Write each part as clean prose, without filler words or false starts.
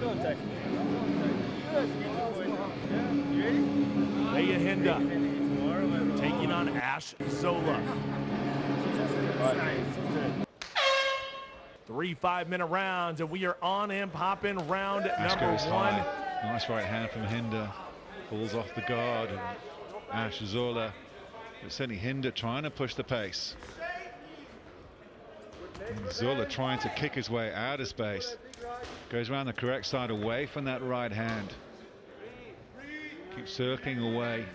Veja Hinda taking on Zola. 3 5-minute rounds, and we are on and popping round number 1. Nice right hand from Hinda. Falls off the guard. And Zola. But certainly Hinda trying to push the pace. And Zola trying to kick his way out of space. Goes around the correct side away from that right hand. Keeps circling away.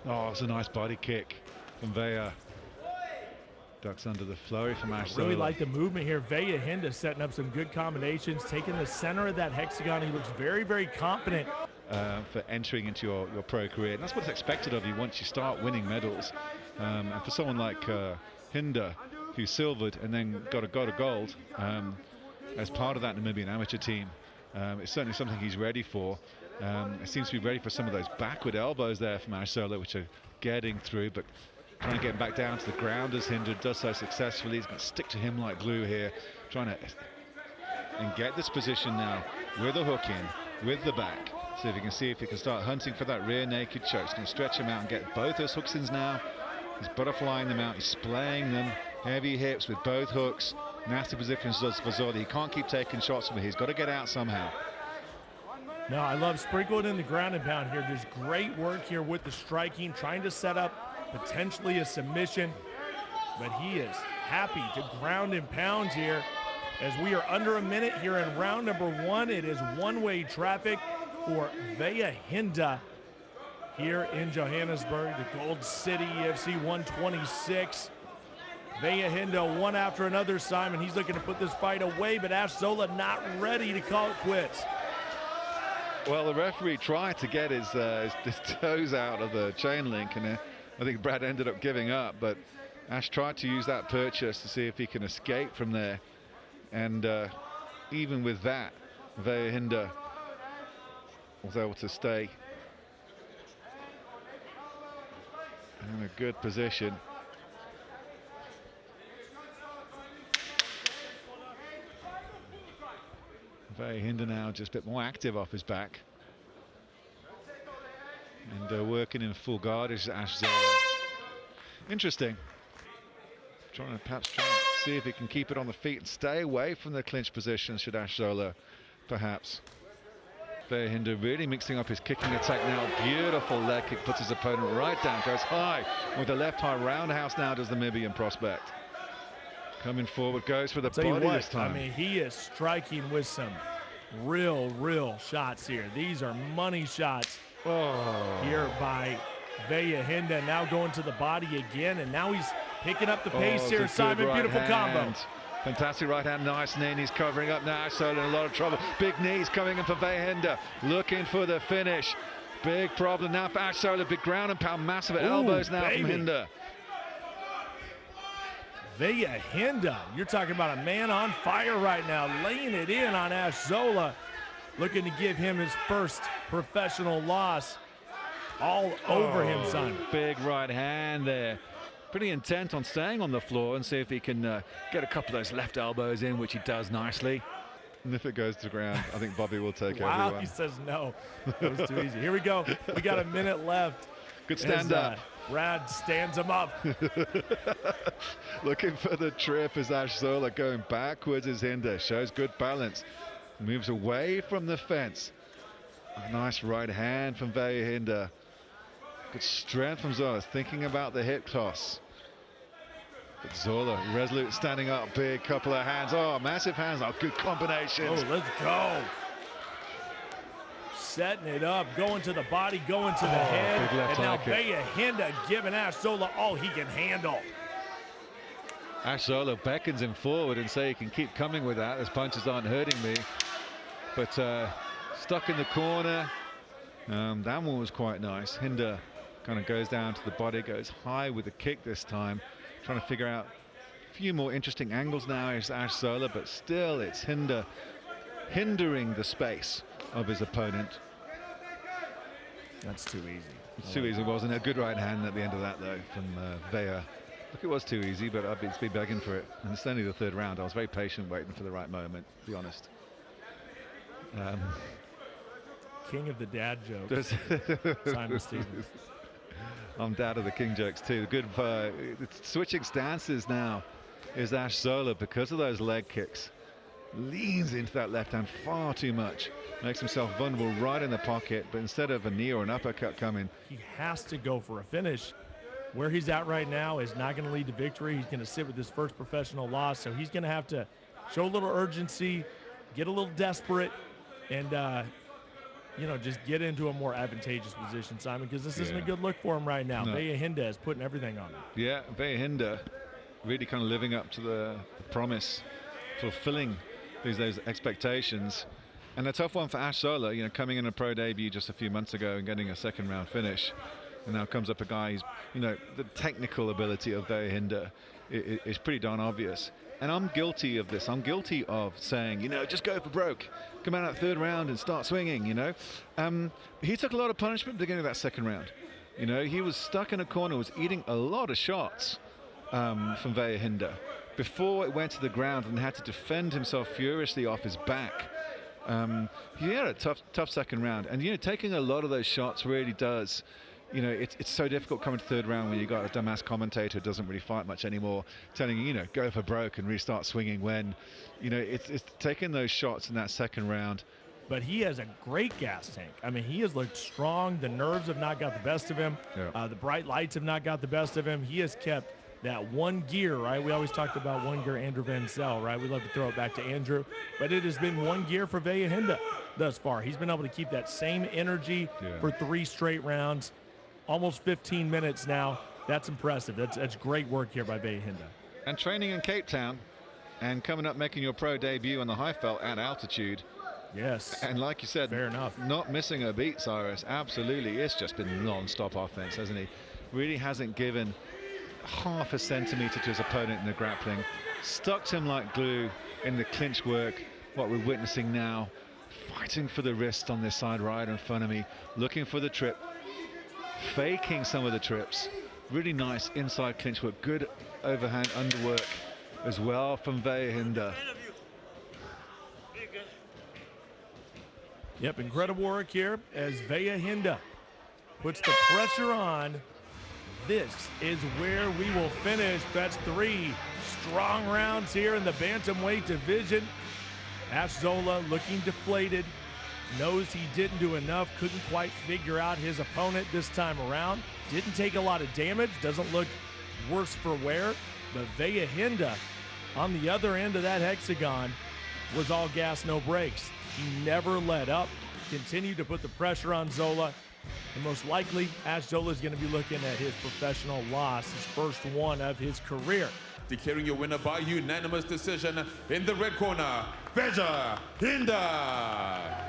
Oh, it's a nice body kick from Veja. Ducks under the flurry from I Zola. really like the movement here. Veja Hinda setting up some good combinations, taking the center of that hexagon. He looks very, very confident. For entering into your pro career. And that's what's expected of you once you start winning medals. And for someone like Hinda, who silvered and then got a gold as part of that Namibian amateur team, it's certainly something he's ready for. It seems to be ready for some of those backward elbows there from Zola, which are getting through, but trying to get back down to the ground as Hinda does so successfully. He's going to stick to him like glue here, trying to and get this position now with a hook in, with the back. So if you can see if he can start hunting for that rear naked choke. He's going to stretch him out and get both those hooks in now. He's butterflying them out, he's splaying them. Heavy hips with both hooks. Nasty positions for Zola. He can't keep taking shots from here. He's got to get out somehow. No, I love sprinkling in the ground and pound here. There's great work here with the striking, trying to set up potentially a submission. But he is happy to ground and pound here as we are under a minute here in round number 1. It is one-way traffic for Veja Hinda here in Johannesburg, the Gold City EFC 126. Veja Hinda one after another, Simon. He's looking to put this fight away, but Zola not ready to call it quits. Well, the referee tried to get his toes out of the chain link, and I think Brad ended up giving up, but Ash tried to use that purchase to see if he can escape from there. And even with that, Veja Hinda was able to stay in a good position. Veja Hinda now just a bit more active off his back. And working in full guard is Zola. Interesting. Trying to see if he can keep it on the feet and stay away from the clinch position, should Zola perhaps. Veja Hinda really mixing up his kicking attack now. Beautiful leg kick, puts his opponent right down, goes high with the left high roundhouse now, does the Namibian prospect. Coming forward, goes for the body this time. I mean, he is striking with some real shots here. These are money shots here by Veja Hinda. Now going to the body again, and now he's picking up the pace here, Simon. Beautiful combo. Fantastic right hand, nice knee, and he's covering up now. Zola in a lot of trouble. Big knees coming in for Veja Hinda, looking for the finish. Big problem now for Zola. Big ground and pound, massive elbows now from Hinda. Veja Hinda, you're talking about a man on fire right now, laying it in on Zola, looking to give him his first professional loss. All over him, son. Big right hand there. Pretty intent on staying on the floor and see if he can get a couple of those left elbows in, which he does nicely. And if it goes to the ground, I think Bobby will take everyone. Wow, he says no. That was too easy. Here we go. We got a minute left. Good stand up. Brad stands him up. Looking for the trip as Zola going backwards as Hinda. Shows good balance. Moves away from the fence. A nice right hand from Veja Hinda. Good strength from Zola, thinking about the hip toss. But Zola, resolute, standing up, big couple of hands. Oh, massive hands, oh, good combinations. Oh, let's go. Setting it up, going to the body, going to the head. And now Veja Hinda giving Zola all he can handle. Zola beckons him forward and say he can keep coming with that. His punches aren't hurting me. But stuck in the corner. That one was quite nice. Hinda kind of goes down to the body, goes high with the kick this time, trying to figure out a few more interesting angles now is Zola, but still it's Hinda hindering the space of his opponent. That's too easy. It's too easy, wasn't it? A good right hand at the end of that though from Veja. Look, it was too easy, but I've been begging for it. And it's only the third round. I was very patient waiting for the right moment, to be honest. King of the dad jokes. Simon Stevens. I'm dad of the king jokes too. Good switching stances now is Ash Zola because of those leg kicks. Leans into that left hand far too much. Makes himself vulnerable right in the pocket, but instead of a knee or an uppercut coming, he has to go for a finish. Where he's at right now is not going to lead to victory. He's going to sit with his first professional loss, so he's going to have to show a little urgency, get a little desperate, and you know, just get into a more advantageous position, Simon, because this isn't a good look for him right now. No. Veja Hinda is putting everything on him. Yeah, Veja Hinda really kind of living up to the promise, fulfilling those expectations. And a tough one for Ash Zola, you know, coming in a pro debut just a few months ago and getting a second round finish. And now comes up a guy who's, you know, the technical ability of Veja Hinda is pretty darn obvious. And I'm guilty of this. I'm guilty of saying, you know, just go for broke. Come out that third round and start swinging, you know. He took a lot of punishment at the beginning of that second round. You know, he was stuck in a corner, was eating a lot of shots from Veja Hinda before it went to the ground and had to defend himself furiously off his back. He had a tough second round. And, you know, taking a lot of those shots really does, you know, it's so difficult coming to third round when you got a dumbass commentator who doesn't really fight much anymore, telling you, you know, go for broke and restart swinging when, you know, it's taking those shots in that second round. But he has a great gas tank. I mean, he has looked strong. The nerves have not got the best of him. Yeah. The bright lights have not got the best of him. He has kept that one gear, right? We always talked about one gear, Andrew Van Zel, right? We love to throw it back to Andrew. But it has been one gear for Veja Hinda thus far. He's been able to keep that same energy for 3 straight rounds. Almost 15 minutes now. That's impressive. That's great work here by Veja Hinda. And training in Cape Town and coming up making your pro debut on the high felt at altitude. Yes. And like you said, fair enough. Not missing a beat, Cyrus. Absolutely. It's just been non-stop offense, hasn't he? Really hasn't given half a centimeter to his opponent in the grappling. Stuck him like glue in the clinch work. What we're witnessing now. Fighting for the wrist on this side right in front of me. Looking for the trip. Faking some of the trips. Really nice inside clinch work. Good overhand underwork as well from Veja Hinda. Yep, incredible work here as Veja Hinda puts the pressure on. This is where we will finish. That's 3 strong rounds here in the bantamweight division. Ash Zola looking deflated. Knows he didn't do enough, couldn't quite figure out his opponent this time around. Didn't take a lot of damage, doesn't look worse for wear. But Veja Hinda on the other end of that hexagon was all gas, no brakes. He never let up, continued to put the pressure on Zola. And most likely, Ash Zola is going to be looking at his professional loss, his first one of his career. Declaring your winner by unanimous decision in the red corner, Veja Hinda.